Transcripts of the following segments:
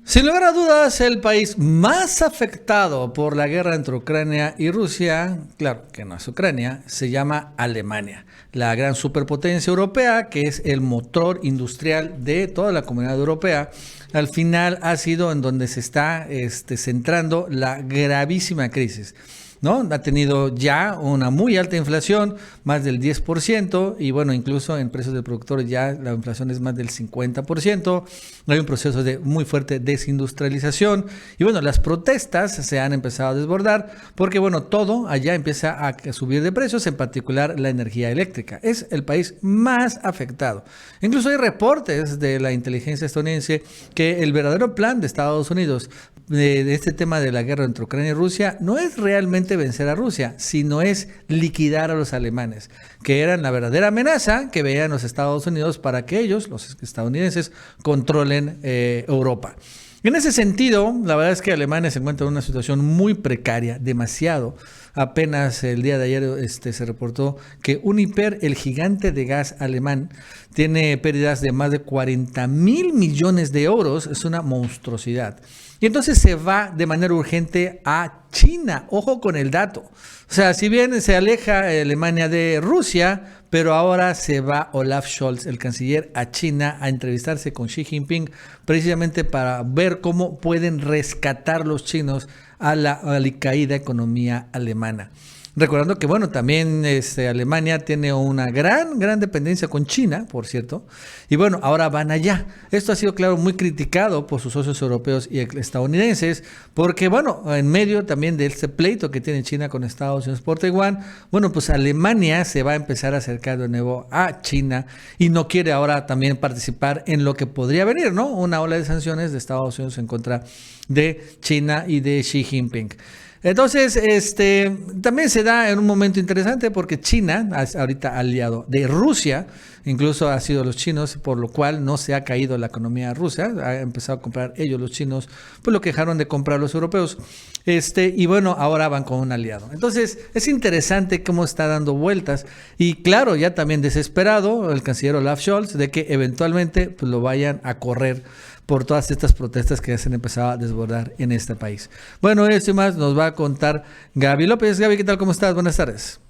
Sin lugar a dudas, el país más afectado por la guerra entre Ucrania y Rusia, claro que no es Ucrania, se llama Alemania, la gran superpotencia europea que es el motor industrial de toda la comunidad europea. Al final ha sido en donde se está centrando la gravísima crisis, ¿no? Ha tenido ya una muy alta inflación, más del 10%, y bueno, incluso en precios del productor ya la inflación es más del 50%. Hay un proceso de muy fuerte desindustrialización y bueno, las protestas se han empezado a desbordar porque bueno, todo allá empieza a subir de precios, en particular la energía eléctrica. Es el país más afectado. Incluso hay reportes de la inteligencia estadounidense que el verdadero plan de Estados Unidos de este tema de la guerra entre Ucrania y Rusia no es realmente vencer a Rusia, sino es liquidar a los alemanes, que eran la verdadera amenaza que veían los Estados Unidos para que ellos, los estadounidenses, controlen Europa. En ese sentido, la verdad es que Alemania se encuentra en una situación muy precaria, demasiado. Apenas el día de ayer se reportó que Uniper, el gigante de gas alemán, tiene pérdidas de más de 40.000 millones de euros. Es una monstruosidad. Y entonces se va de manera urgente a China. Ojo con el dato. O sea, si bien se aleja Alemania de Rusia, pero ahora se va Olaf Scholz, el canciller, a China a entrevistarse con Xi Jinping precisamente para ver cómo pueden rescatar los chinos a la alicaída economía alemana. Recordando que, bueno, también Alemania tiene una gran dependencia con China, por cierto. Y bueno, ahora van allá. Esto ha sido, claro, muy criticado por sus socios europeos y estadounidenses, porque, bueno, en medio también de este pleito que tiene China con Estados Unidos por Taiwán, bueno, pues Alemania se va a empezar a acercar de nuevo a China y no quiere ahora también participar en lo que podría venir, ¿no? Una ola de sanciones de Estados Unidos en contra de China y de Xi Jinping. Entonces, también se da en un momento interesante porque China, ahorita aliado de Rusia, incluso ha sido los chinos, por lo cual no se ha caído la economía rusa, ha empezado a comprar ellos los chinos, pues lo que dejaron de comprar los europeos, y bueno, ahora van con un aliado. Entonces, es interesante cómo está dando vueltas, y claro, ya también desesperado el canciller Olaf Scholz de que eventualmente pues, lo vayan a correr por todas estas protestas que ya se han empezado a desbordar en este país. Bueno, esto y más nos va a contar Gaby López. Gaby, ¿qué tal? ¿Cómo estás? Buenas tardes.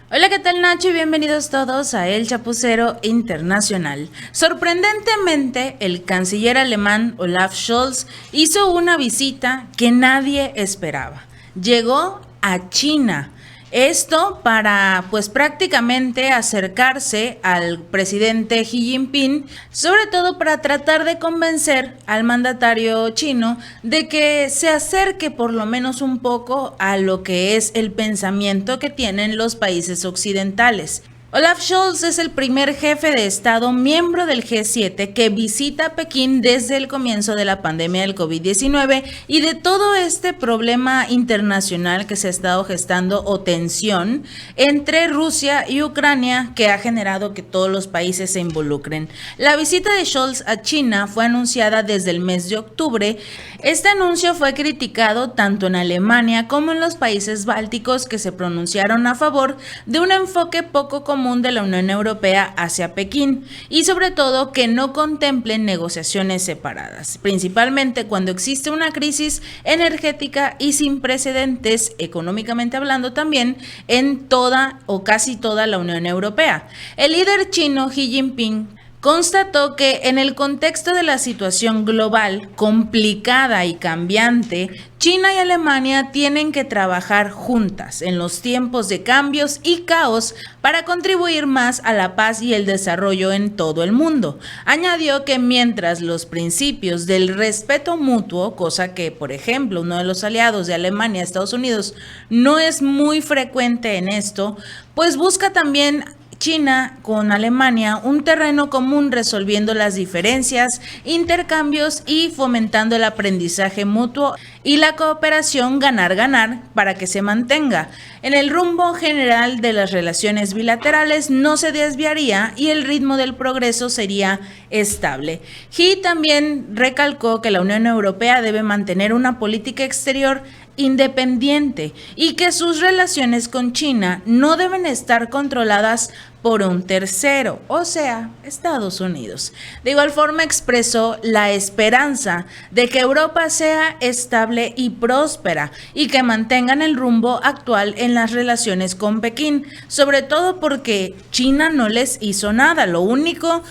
Hola, ¿qué tal, Nacho? Y bienvenidos todos a El Chapucero Internacional. Sorprendentemente, el canciller alemán Olaf Scholz hizo una visita que nadie esperaba. Llegó a China. Esto para, pues prácticamente acercarse al presidente Xi Jinping, sobre todo para tratar de convencer al mandatario chino de que se acerque por lo menos un poco a lo que es el pensamiento que tienen los países occidentales. Olaf Scholz es el primer jefe de Estado miembro del G7 que visita Pekín desde el comienzo de la pandemia del COVID-19 y de todo este problema internacional que se ha estado gestando o tensión entre Rusia y Ucrania que ha generado que todos los países se involucren. La visita de Scholz a China fue anunciada desde el mes de octubre. Este anuncio fue criticado tanto en Alemania como en los países bálticos que se pronunciaron a favor de un enfoque poco común de la Unión Europea hacia Pekín y sobre todo que no contemplen negociaciones separadas, principalmente cuando existe una crisis energética y sin precedentes económicamente hablando también en toda o casi toda la Unión Europea. El líder chino Xi Jinping constató que en el contexto de la situación global complicada y cambiante, China y Alemania tienen que trabajar juntas en los tiempos de cambios y caos para contribuir más a la paz y el desarrollo en todo el mundo. Añadió que mientras los principios del respeto mutuo, cosa que, por ejemplo, uno de los aliados de Alemania, Estados Unidos, no es muy frecuente en esto, pues busca también China con Alemania un terreno común resolviendo las diferencias, intercambios y fomentando el aprendizaje mutuo y la cooperación ganar-ganar para que se mantenga. En el rumbo general de las relaciones bilaterales no se desviaría y el ritmo del progreso sería estable. Xi también recalcó que la Unión Europea debe mantener una política exterior independiente y que sus relaciones con China no deben estar controladas por un tercero, o sea, Estados Unidos. De igual forma expresó la esperanza de que Europa sea estable y próspera y que mantengan el rumbo actual en las relaciones con Pekín, sobre todo porque China no les hizo nada. Lo único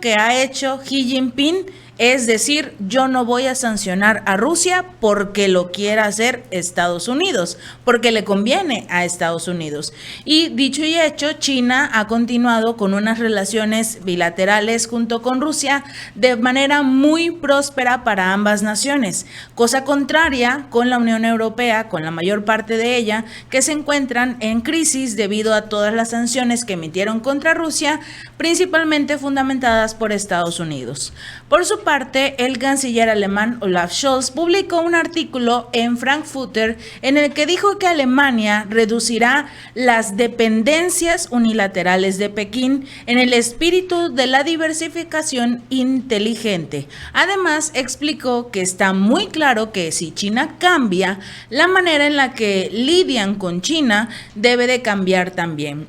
que ha hecho Xi Jinping es decir, yo no voy a sancionar a Rusia porque lo quiera hacer Estados Unidos, porque le conviene a Estados Unidos. Y dicho y hecho, China ha continuado con unas relaciones bilaterales junto con Rusia de manera muy próspera para ambas naciones, cosa contraria con la Unión Europea, con la mayor parte de ella, que se encuentran en crisis debido a todas las sanciones que emitieron contra Rusia, principalmente fundamentadas por Estados Unidos. Por su parte, el canciller alemán Olaf Scholz publicó un artículo en Frankfurter en el que dijo que Alemania reducirá las dependencias unilaterales de Pekín en el espíritu de la diversificación inteligente. Además, explicó que está muy claro que si China cambia, la manera en la que lidian con China debe de cambiar también.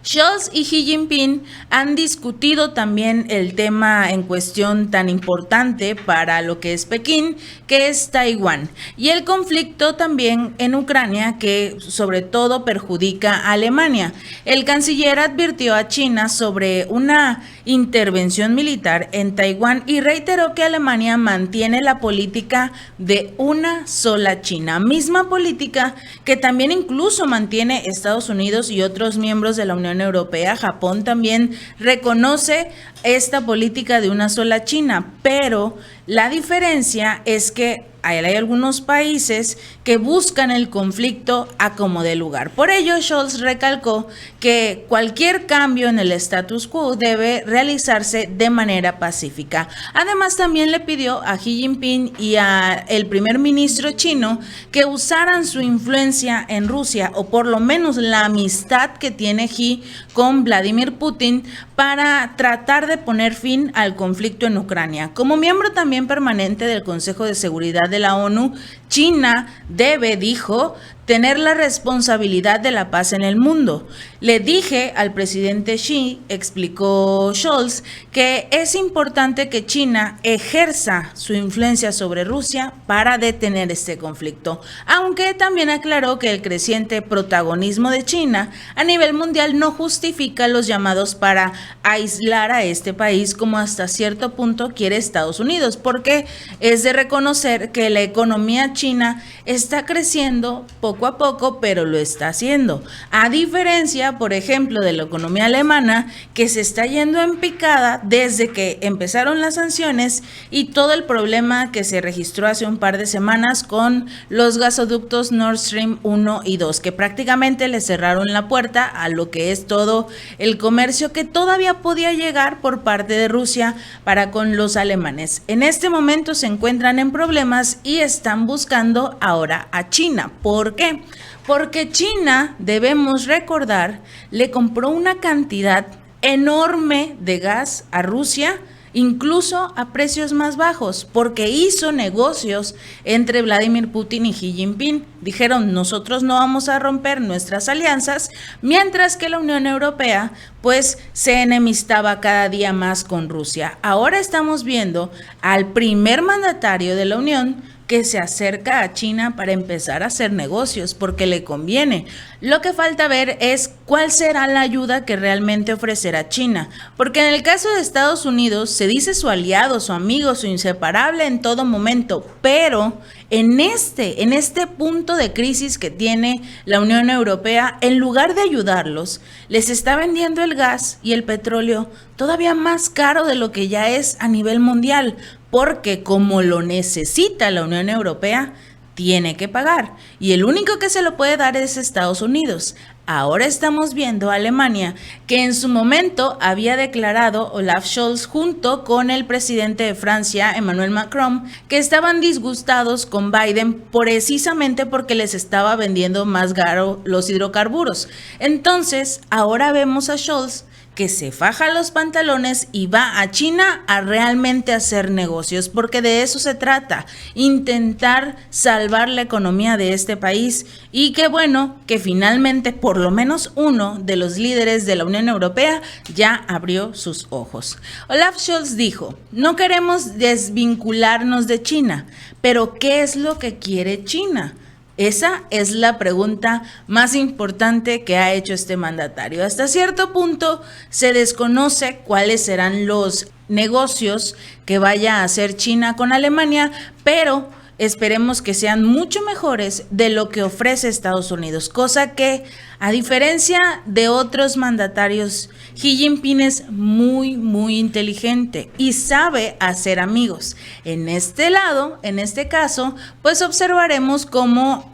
Scholz y Xi Jinping han discutido también el tema en cuestión tan importante para lo que es Pekín, que es Taiwán, y el conflicto también en Ucrania, que sobre todo perjudica a Alemania. El canciller advirtió a China sobre una intervención militar en Taiwán y reiteró que Alemania mantiene la política de una sola China, misma política que también incluso mantiene Estados Unidos y otros miembros de la Unión Europea. Japón también reconoce esta política de una sola China, pero la diferencia es que hay algunos países que buscan el conflicto a como dé lugar. Por ello, Scholz recalcó que cualquier cambio en el status quo debe realizarse de manera pacífica. Además, también le pidió a Xi Jinping y al primer ministro chino que usaran su influencia en Rusia, o por lo menos la amistad que tiene Xi con Vladimir Putin, para tratar de poner fin al conflicto en Ucrania. Como miembro también permanente del Consejo de Seguridad de la ONU, China debe, dijo, tener la responsabilidad de la paz en el mundo. Le dije al presidente Xi, explicó Scholz, que es importante que China ejerza su influencia sobre Rusia para detener este conflicto, aunque también aclaró que el creciente protagonismo de China a nivel mundial no justifica los llamados para aislar a este país como hasta cierto punto quiere Estados Unidos, porque es de reconocer que la economía china está creciendo poco a poco, pero lo está haciendo. A diferencia, por ejemplo, de la economía alemana, que se está yendo en picada desde que empezaron las sanciones y todo el problema que se registró hace un par de semanas con los gasoductos Nord Stream 1 y 2, que prácticamente le cerraron la puerta a lo que es todo el comercio que todavía podía llegar por parte de Rusia para con los alemanes. En este momento se encuentran en problemas y están buscando ahora a China. ¿Por qué? Porque China, debemos recordar, le compró una cantidad enorme de gas a Rusia, incluso a precios más bajos, porque hizo negocios entre Vladimir Putin y Xi Jinping. Dijeron, nosotros no vamos a romper nuestras alianzas, mientras que la Unión Europea pues se enemistaba cada día más con Rusia. Ahora estamos viendo al primer mandatario de la Unión que se acerca a China para empezar a hacer negocios porque le conviene. Lo que falta ver es cuál será la ayuda que realmente ofrecerá China, porque en el caso de Estados Unidos se dice su aliado, su amigo, su inseparable en todo momento, pero en este punto de crisis que tiene la Unión Europea, en lugar de ayudarlos, les está vendiendo el gas y el petróleo todavía más caro de lo que ya es a nivel mundial, porque como lo necesita la Unión Europea, tiene que pagar. Y el único que se lo puede dar es Estados Unidos. Ahora estamos viendo a Alemania, que en su momento había declarado Olaf Scholz junto con el presidente de Francia, Emmanuel Macron, que estaban disgustados con Biden precisamente porque les estaba vendiendo más caro los hidrocarburos. Entonces, ahora vemos a Scholz que se faja los pantalones y va a China a realmente hacer negocios, porque de eso se trata, intentar salvar la economía de este país. Y qué bueno que finalmente por lo menos uno de los líderes de la Unión Europea ya abrió sus ojos. Olaf Scholz dijo: no queremos desvincularnos de China, pero ¿qué es lo que quiere China? Esa es la pregunta más importante que ha hecho este mandatario. Hasta cierto punto se desconoce cuáles serán los negocios que vaya a hacer China con Alemania, pero esperemos que sean mucho mejores de lo que ofrece Estados Unidos, cosa que, a diferencia de otros mandatarios, Xi Jinping es muy inteligente y sabe hacer amigos. En este lado, en este caso, pues observaremos cómo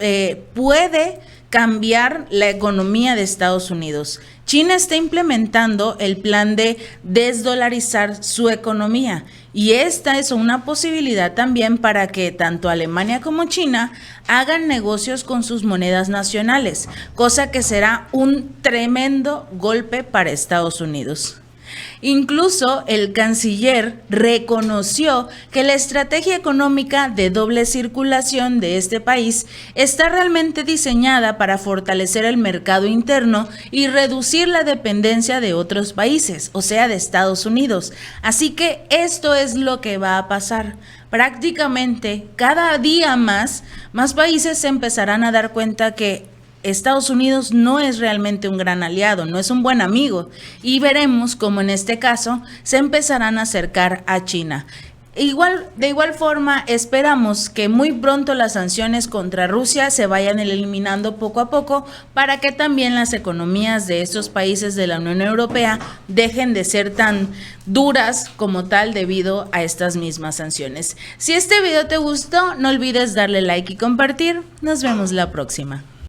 puede cambiar la economía de Estados Unidos. China está implementando el plan de desdolarizar su economía y esta es una posibilidad también para que tanto Alemania como China hagan negocios con sus monedas nacionales, cosa que será un tremendo golpe para Estados Unidos. Incluso el canciller reconoció que la estrategia económica de doble circulación de este país está realmente diseñada para fortalecer el mercado interno y reducir la dependencia de otros países, o sea, de Estados Unidos. Así que esto es lo que va a pasar. Prácticamente cada día más países se empezarán a dar cuenta que Estados Unidos no es realmente un gran aliado, no es un buen amigo, y veremos cómo en este caso se empezarán a acercar a China. De igual forma, esperamos que muy pronto las sanciones contra Rusia se vayan eliminando poco a poco para que también las economías de estos países de la Unión Europea dejen de ser tan duras como tal debido a estas mismas sanciones. Si este video te gustó, no olvides darle like y compartir. Nos vemos la próxima.